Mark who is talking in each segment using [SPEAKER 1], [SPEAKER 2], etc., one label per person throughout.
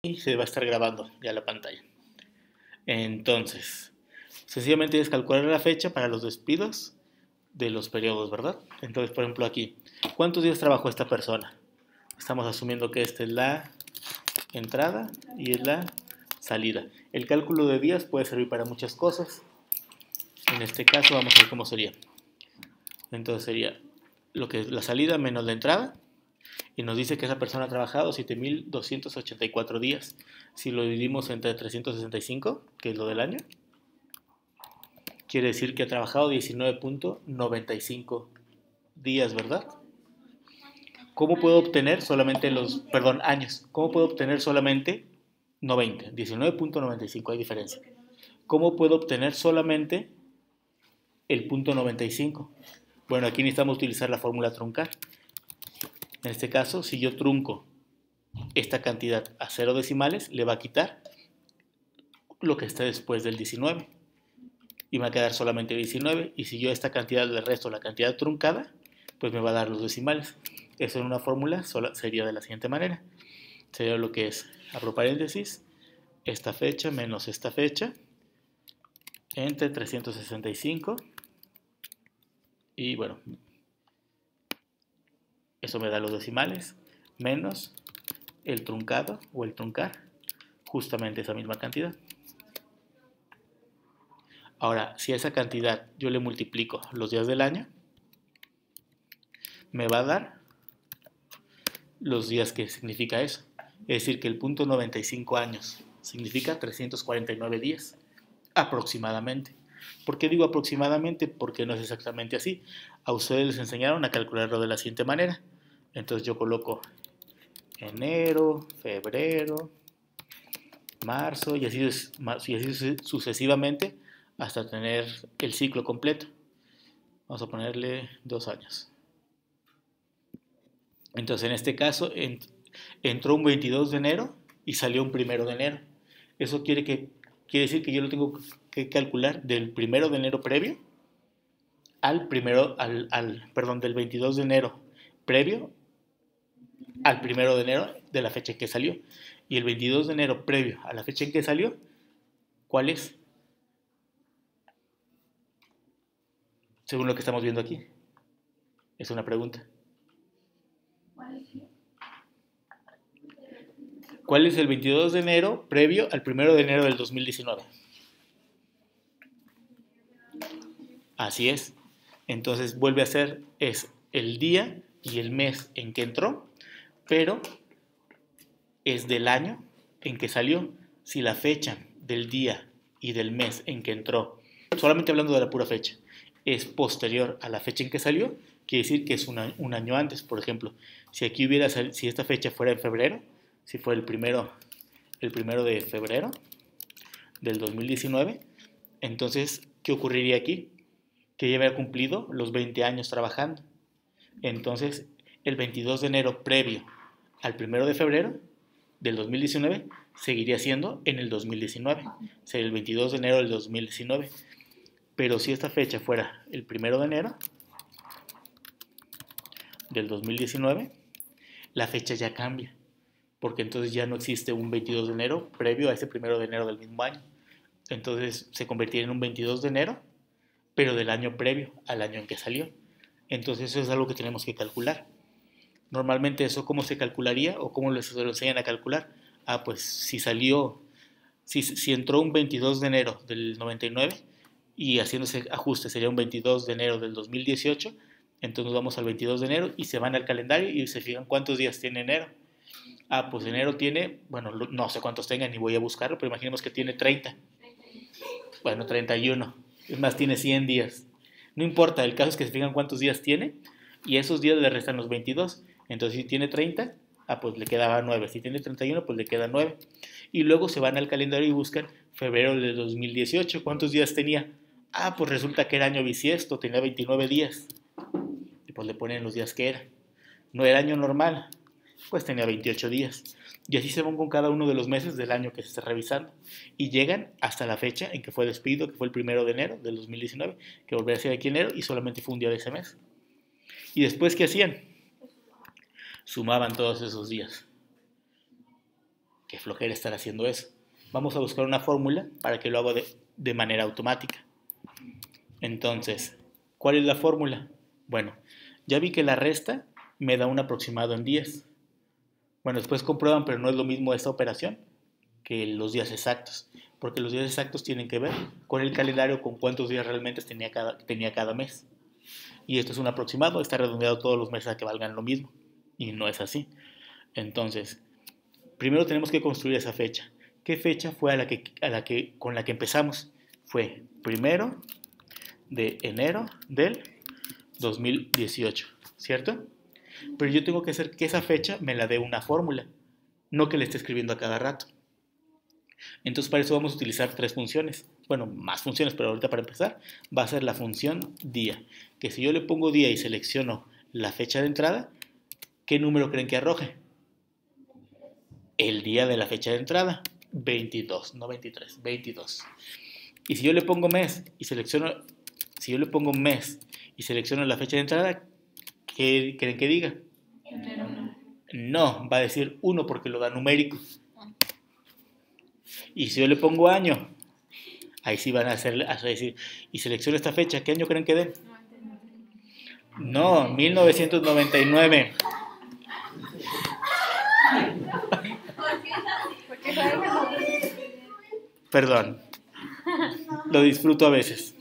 [SPEAKER 1] y se va a estar grabando ya la pantalla. Entonces, sencillamente es calcular la fecha para los despidos de los periodos, ¿verdad? Entonces, por ejemplo, aquí, ¿cuántos días trabajó esta persona? Estamos asumiendo que esta es la entrada y es la salida. El cálculo de días puede servir para muchas cosas. En este caso vamos a ver cómo sería. Entonces sería lo que es la salida menos la entrada. Y nos dice que esa persona ha trabajado 7.284 días. Si lo dividimos entre 365, que es lo del año, quiere decir que ha trabajado 19.95 días, ¿verdad? ¿Cómo puedo obtener solamente años? ¿Cómo puedo obtener solamente 90? 19.95, hay diferencia. ¿Cómo puedo obtener solamente el punto 95? Bueno, aquí necesitamos utilizar la fórmula truncar. En este caso, si yo trunco esta cantidad a 0 decimales, le va a quitar lo que está después del 19. Y me va a quedar solamente 19. Y si yo esta cantidad le resto la cantidad truncada, pues me va a dar los decimales. Eso en una fórmula sería de la siguiente manera. Sería lo que es, abro paréntesis, esta fecha menos esta fecha, entre 365. Y bueno, eso me da los decimales, menos el truncado o el truncar, justamente esa misma cantidad. Ahora, si a esa cantidad yo le multiplico los días del año, me va a dar los días que significa eso. Es decir, que el punto 95 años significa 349 días, aproximadamente. ¿Por qué digo aproximadamente? Porque no es exactamente así. A ustedes les enseñaron a calcularlo de la siguiente manera. Entonces yo coloco enero, febrero, marzo y así sucesivamente hasta tener el ciclo completo. Vamos a ponerle 2 años. Entonces en este caso entró un 22 de enero y salió un 1 de enero. Eso quiere decir que yo lo tengo que calcular del 1 de enero previo del 22 de enero previo al 1 de enero de la fecha en que salió. Y el 22 de enero previo a la fecha en que salió, ¿cuál es? Según lo que estamos viendo aquí. Es una pregunta. ¿Cuál es el 22 de enero previo al 1 de enero del 2019? Así es. Entonces vuelve a ser, es el día y el mes en que entró, pero es del año en que salió. Si la fecha del día y del mes en que entró, solamente hablando de la pura fecha, es posterior a la fecha en que salió, quiere decir que es un año antes. Por ejemplo, si esta fecha fuera en febrero, si fue el primero de febrero del 2019, entonces, ¿qué ocurriría aquí? Que ya había cumplido los 20 años trabajando. Entonces, el 22 de enero previo al 1 de febrero del 2019 seguiría siendo en el 2019, sería el 22 de enero del 2019. Pero si esta fecha fuera el 1 de enero del 2019, la fecha ya cambia, porque entonces ya no existe un 22 de enero previo a ese 1 de enero del mismo año. Entonces se convertiría en un 22 de enero, pero del año previo al año en que salió. Entonces eso es algo que tenemos que calcular. Normalmente eso, ¿cómo se calcularía o cómo se lo enseñan a calcular? Pues si entró un 22 de enero del 99 y haciéndose ajuste sería un 22 de enero del 2018, entonces nos vamos al 22 de enero y se van al calendario y se fijan cuántos días tiene enero. Pues enero tiene, bueno, no sé cuántos tenga ni voy a buscarlo, pero imaginemos que tiene 30. Bueno, 31. Es más, tiene 100 días. No importa, el caso es que se fijan cuántos días tiene y esos días le restan los 22. Entonces, si tiene 30, pues le quedaba 9. Si tiene 31, pues le queda 9. Y luego se van al calendario y buscan febrero de 2018. ¿Cuántos días tenía? Pues resulta que era año bisiesto, tenía 29 días. Y pues le ponen los días que era. No era año normal, pues tenía 28 días. Y así se van con cada uno de los meses del año que se está revisando. Y llegan hasta la fecha en que fue despido, que fue el 1 de enero del 2019, que volvería a ser aquí en enero y solamente fue un día de ese mes. ¿Y después qué hacían? Sumaban todos esos días. qué flojera estar haciendo eso. Vamos a buscar una fórmula para que lo haga de manera automática. Entonces, ¿cuál es la fórmula? Bueno, ya vi que la resta me da un aproximado en días. Bueno, después comprueban, pero no es lo mismo esta operación que los días exactos, porque los días exactos tienen que ver con el calendario, con cuántos días realmente tenía cada mes. Y esto es un aproximado, está redondeado todos los meses a que valgan lo mismo, y no es así. Entonces, primero tenemos que construir esa fecha. ¿Qué fecha fue con la que empezamos? Fue 1 de enero del 2018, ¿cierto? Pero yo tengo que hacer que esa fecha me la dé una fórmula, no que le esté escribiendo a cada rato. Entonces para eso vamos a utilizar 3 funciones. Bueno, más funciones, pero ahorita para empezar va a ser la función día, que si yo le pongo día y selecciono la fecha de entrada, ¿qué número creen que arroje? El día de la fecha de entrada, 22, no 23, 22. Y si yo le pongo mes y selecciono la fecha de entrada, ¿qué creen que diga? No, va a decir 1 porque lo da numérico. Y si yo le pongo año, ahí sí van a decir, y selecciono esta fecha, ¿qué año creen que den? No, 1999. Perdón, lo disfruto a veces.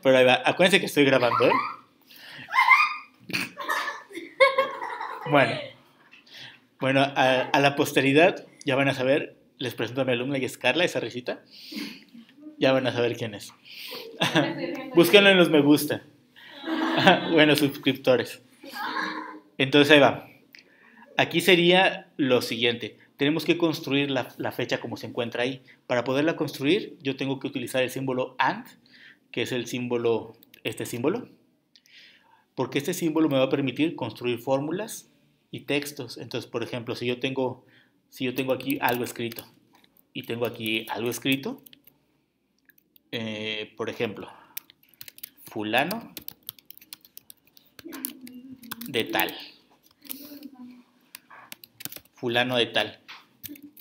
[SPEAKER 1] Pero ahí va, acuérdense que estoy grabando, ¿eh? Bueno, a la posteridad ya van a saber, les presento a mi alumna y es Carla, esa risita. Ya van a saber quién es. Búsquenlo en los me gusta. Bueno, suscriptores. Entonces ahí va. Aquí sería lo siguiente. Tenemos que construir la fecha como se encuentra ahí. Para poderla construir, yo tengo que utilizar el símbolo AND, que es el símbolo, este símbolo, porque este símbolo me va a permitir construir fórmulas y textos. Entonces, por ejemplo, si yo tengo aquí algo escrito y tengo aquí algo escrito, por ejemplo, fulano de tal, fulano de tal,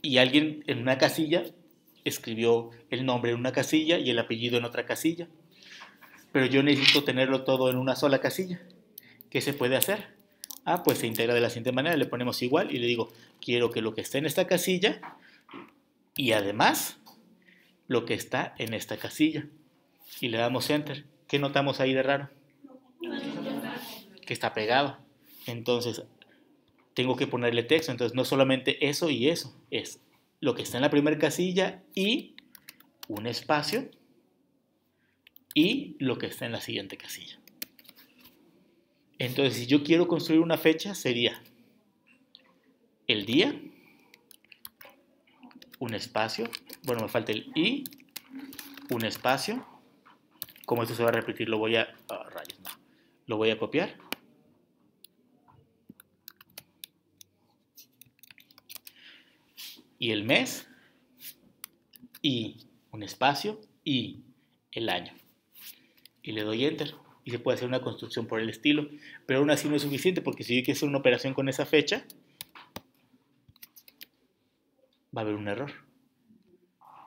[SPEAKER 1] y alguien en una casilla escribió el nombre en una casilla y el apellido en otra casilla, pero yo necesito tenerlo todo en una sola casilla. ¿Qué se puede hacer? Pues se integra de la siguiente manera, le ponemos igual y le digo, quiero que lo que esté en esta casilla y además lo que está en esta casilla. Y le damos Enter. ¿Qué notamos ahí de raro? Que está pegado. Entonces, tengo que ponerle texto. Entonces, no solamente eso y eso, es lo que está en la primera casilla y un espacio y lo que está en la siguiente casilla. Entonces, si yo quiero construir una fecha, sería el día, un espacio, bueno, me falta el i, un espacio. Como esto se va a repetir, lo voy a copiar. Y el mes, y un espacio, y el año. Y le doy Enter. Y se puede hacer una construcción por el estilo. Pero aún así no es suficiente, porque si yo quiero hacer una operación con esa fecha, va a haber un error,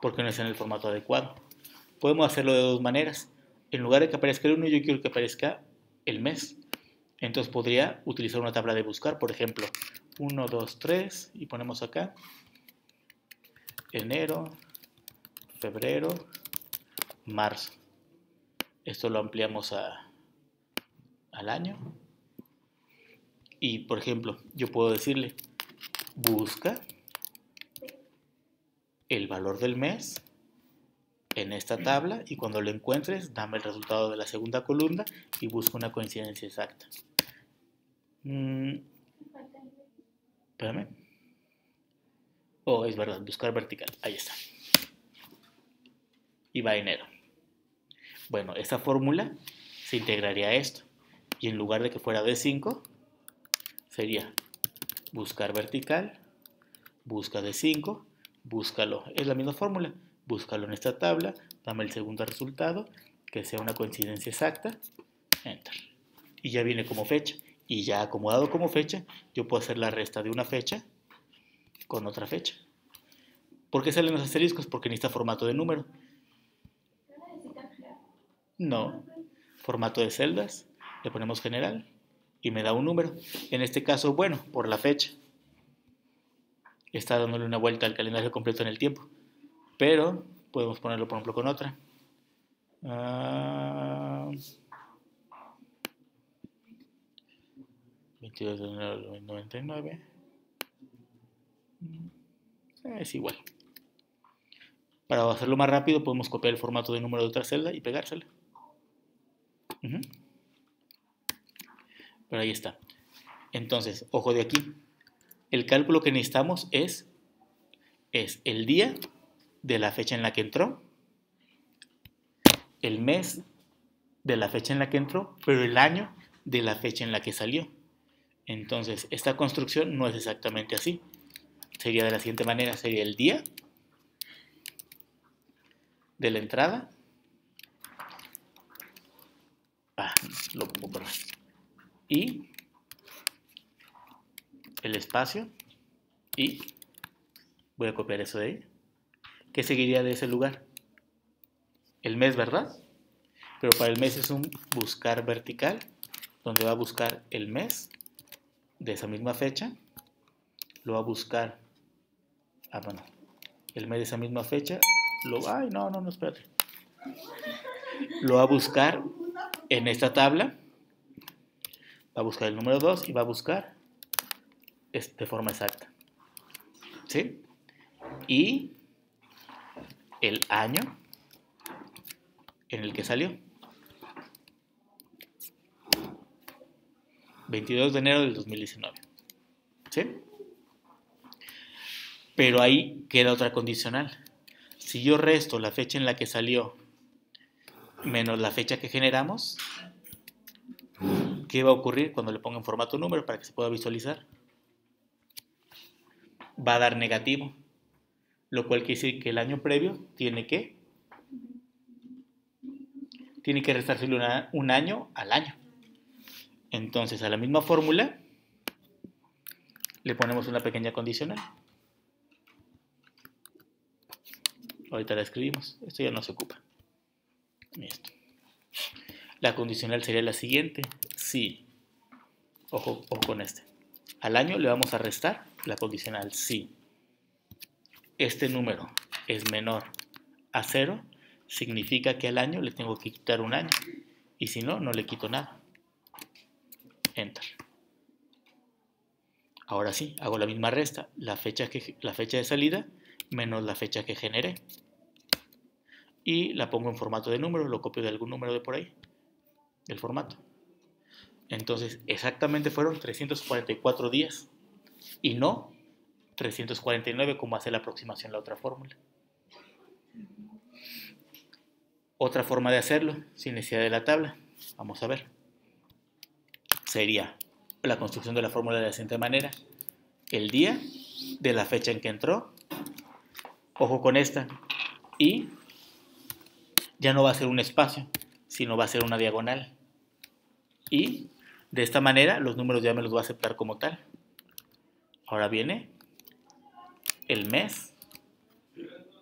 [SPEAKER 1] porque no está en el formato adecuado. Podemos hacerlo de 2 maneras. En lugar de que aparezca el 1, yo quiero que aparezca el mes. Entonces podría utilizar una tabla de buscar, por ejemplo, 1, 2, 3, y ponemos acá enero, febrero, marzo. Esto lo ampliamos al año. Y, por ejemplo, yo puedo decirle, busca el valor del mes en esta tabla y cuando lo encuentres, dame el resultado de la segunda columna y busca una coincidencia exacta. Espérame. Es verdad, buscar vertical. Ahí está. Y va enero. Bueno, esta fórmula se integraría a esto. Y en lugar de que fuera D5, sería buscar vertical, busca D5, búscalo. Es la misma fórmula. Búscalo en esta tabla, dame el segundo resultado, que sea una coincidencia exacta, Enter. Y ya viene como fecha. Y ya acomodado como fecha, yo puedo hacer la resta de una fecha con otra fecha. ¿Por qué salen los asteriscos? Porque necesita formato de número. No. Formato de celdas, le ponemos general y me da un número. En este caso, bueno, por la fecha. Está dándole una vuelta al calendario completo en el tiempo. Pero podemos ponerlo, por ejemplo, con otra. 22 de enero del 99. Es igual. Para hacerlo más rápido podemos copiar el formato de número de otra celda y pegársela. Pero ahí está. Entonces, ojo de aquí. El cálculo que necesitamos es el día de la fecha en la que entró, el mes de la fecha en la que entró, pero el año de la fecha en la que salió. Entonces, esta construcción no es exactamente así. Sería de la siguiente manera. Sería el día de la entrada. Lo pongo por ahí. Y el espacio. Y voy a copiar eso de ahí. ¿Qué seguiría de ese lugar? El mes, ¿verdad? Pero para el mes es un buscar vertical, donde va a buscar el mes de esa misma fecha. Lo va a buscar. Bueno. El mes de esa misma fecha. Espérate. Lo va a buscar en esta tabla. Va a buscar el número 2 y va a buscar de forma exacta. ¿Sí? Y el año en el que salió. 22 de enero del 2019. ¿Sí? Pero ahí queda otra condicional. Si yo resto la fecha en la que salió menos la fecha que generamos, ¿qué va a ocurrir cuando le ponga en formato número para que se pueda visualizar? Va a dar negativo, lo cual quiere decir que el año previo tiene que restarse un año al año. Entonces a la misma fórmula le ponemos una pequeña condicional. Ahorita la escribimos, esto ya no se ocupa. Esto. La condicional sería la siguiente. Si, ojo con este, al año le vamos a restar la condicional si este número es menor a 0, significa que al año le tengo que quitar un año. Y si no, no le quito nada. Enter. Ahora sí, hago la misma resta. La fecha de salida menos la fecha que generé. Y la pongo en formato de número, lo copio de algún número de por ahí, del formato. Entonces, exactamente fueron 344 días y no 349 como hace la aproximación la otra fórmula. Otra forma de hacerlo, sin necesidad de la tabla, vamos a ver, sería la construcción de la fórmula de la siguiente manera. El día de la fecha en que entró, ojo con esta, y ya no va a ser un espacio, sino va a ser una diagonal. Y de esta manera los números ya me los va a aceptar como tal. Ahora viene el mes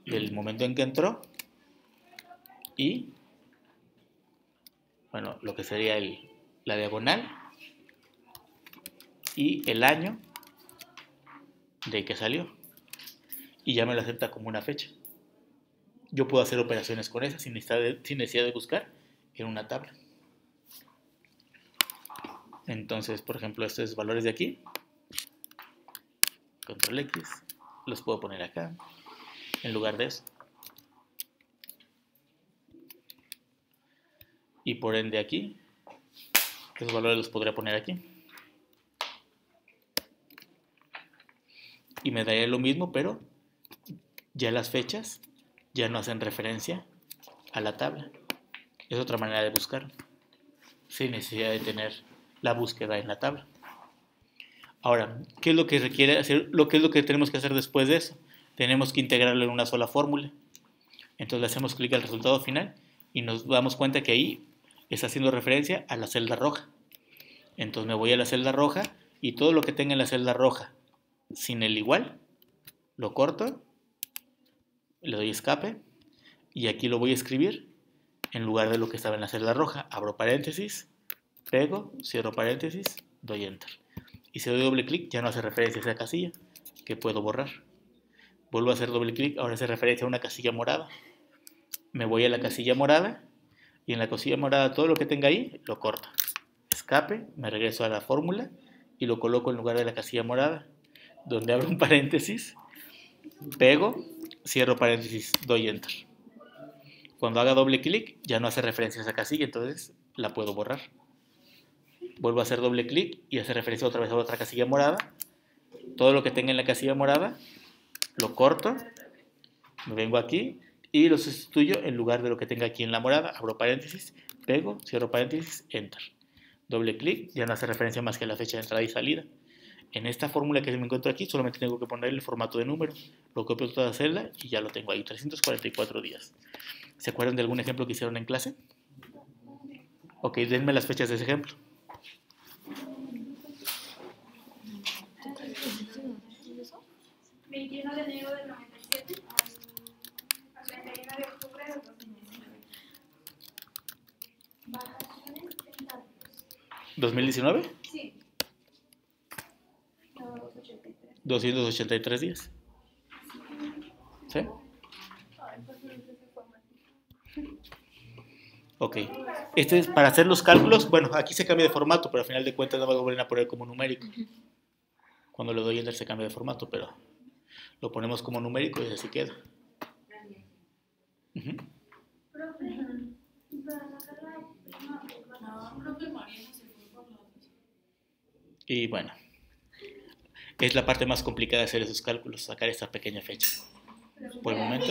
[SPEAKER 1] del momento en que entró y, bueno, lo que sería la diagonal y el año de que salió. Y ya me lo acepta como una fecha. Yo puedo hacer operaciones con esa sin necesidad de buscar en una tabla. Entonces, por ejemplo, estos valores de aquí, control X, los puedo poner acá, en lugar de eso. Y por ende aquí, esos valores los podría poner aquí. Y me daría lo mismo, pero ya las fechas ya no hacen referencia a la tabla. Es otra manera de buscar, sin necesidad de tener la búsqueda en la tabla. Ahora, ¿qué es lo que requiere hacer? ¿Qué es lo que tenemos que hacer después de eso? Tenemos que integrarlo en una sola fórmula. Entonces le hacemos clic al resultado final y nos damos cuenta que ahí está haciendo referencia a la celda roja. Entonces me voy a la celda roja y todo lo que tenga en la celda roja sin el igual, lo corto, le doy escape y aquí lo voy a escribir en lugar de lo que estaba en la celda roja. Abro paréntesis, pego, cierro paréntesis, doy enter. Y si doy doble clic ya no hace referencia a esa casilla que puedo borrar. Vuelvo a hacer doble clic, ahora hace referencia a una casilla morada. Me voy a la casilla morada y en la casilla morada todo lo que tenga ahí lo corto. Escape, me regreso a la fórmula y lo coloco en lugar de la casilla morada, donde abro un paréntesis, pego, cierro paréntesis, doy enter. Cuando haga doble clic ya no hace referencia a esa casilla, entonces la puedo borrar. Vuelvo a hacer doble clic y hace referencia otra vez a otra casilla morada. Todo lo que tenga en la casilla morada lo corto, me vengo aquí y lo sustituyo en lugar de lo que tenga aquí en la morada. Abro paréntesis, pego, cierro paréntesis, enter. Doble clic, ya no hace referencia más que a la fecha de entrada y salida. En esta fórmula que me encuentro aquí solamente tengo que poner el formato de número. Lo copio toda la celda y ya lo tengo ahí, 344 días. ¿Se acuerdan de algún ejemplo que hicieron en clase? Ok, denme las fechas de ese ejemplo.
[SPEAKER 2] ¿21 de enero del 97 al 31 de octubre del 2019? Vacaciones en datos.
[SPEAKER 1] ¿2019?
[SPEAKER 2] Sí. 283.
[SPEAKER 1] 283 días. ¿Sí?
[SPEAKER 2] Ay, pues no sé ese formato.
[SPEAKER 1] Ok. Este es para hacer los cálculos. Bueno, aquí se cambia de formato, pero al final de cuentas no va a volver a poner como numérico. Cuando le doy enter se cambia de formato, pero lo ponemos como numérico y así queda. Uh-huh. Y bueno, es la parte más complicada de hacer esos cálculos, sacar esta pequeña fecha. Por el momento.